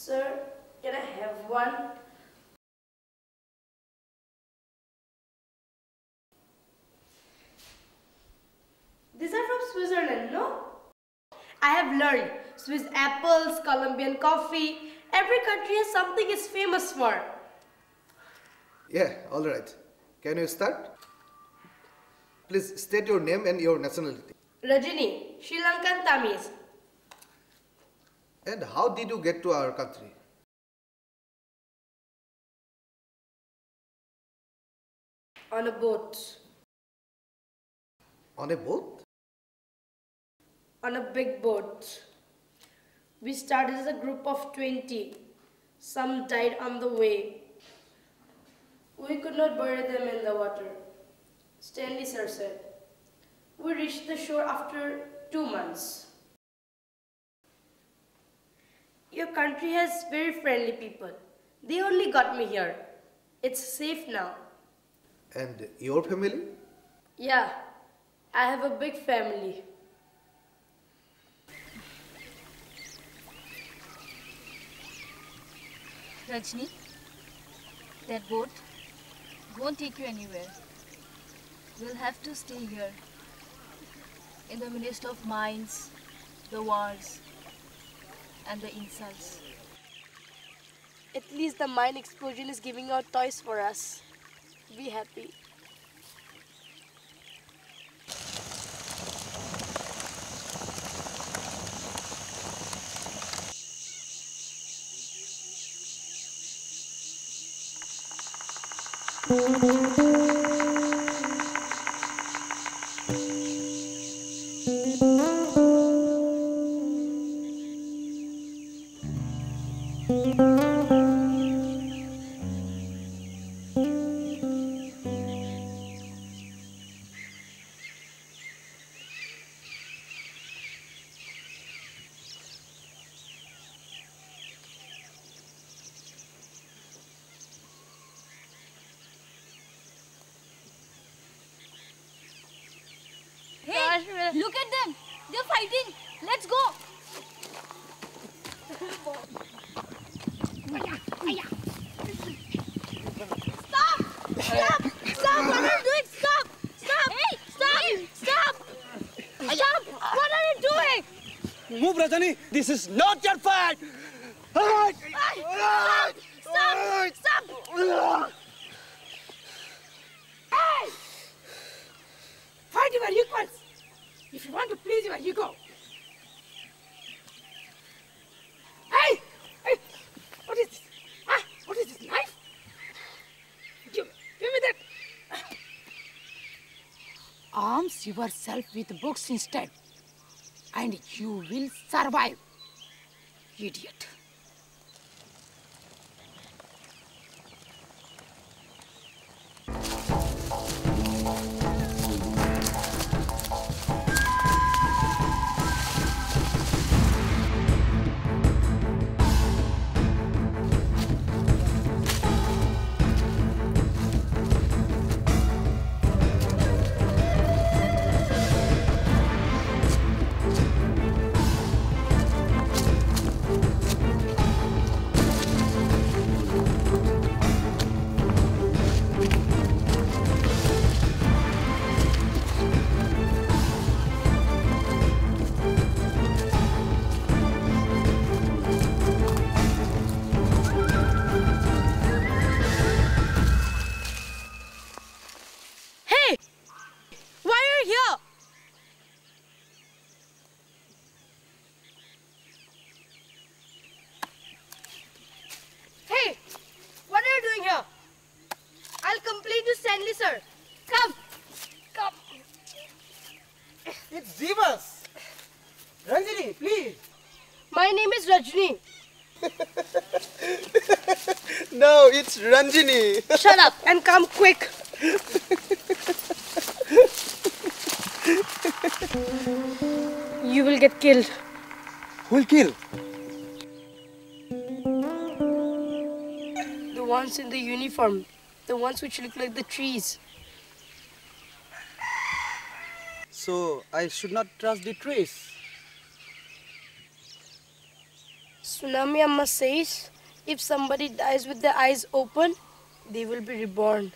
Sir, can I have one? These are from Switzerland, no? I have learned Swiss apples, Colombian coffee. Every country has something it's famous for. Yeah, all right. Can you start? Please state your name and your nationality. Rajini, Sri Lankan Tamiz. And how did you get to our country? On a boat. On a boat? On a big boat. We started as a group of 20. Some died on the way. We could not bury them in the water. Stanley sir said. We reached the shore after 2 months. Your country has very friendly people. They only got me here. It's safe now. And your family? Yeah, I have a big family. Rajni, that boat won't take you anywhere. We'll have to stay here, in the midst of mines, the wars, and the insults. At least the mine explosion is giving out toys for us. Be happy. Hey, look at them! They're fighting! Let's go! Stop! Stop! Stop! What are you doing? Stop! Stop! Hey! Stop! Stop! Stop! What are you doing? Move, Rajani! This is not your fight! Alright! Stop! Stop! Stop! Hey! Fight your equals. If you want to please your ego. Hey! Hey! What is this? Ah! What is this? Knife? Give me that. Arms yourself with books instead. And you will survive. Idiot. Stanley sir. Come. Come. It's Divas! Ranjini, please! My name is Rajni. No, it's Ranjini. Shut up and come quick. You will get killed. Who'll kill? The ones in the uniform. The ones which look like the trees. So, I should not trust the trees. Tsunami Amma says if somebody dies with their eyes open, they will be reborn.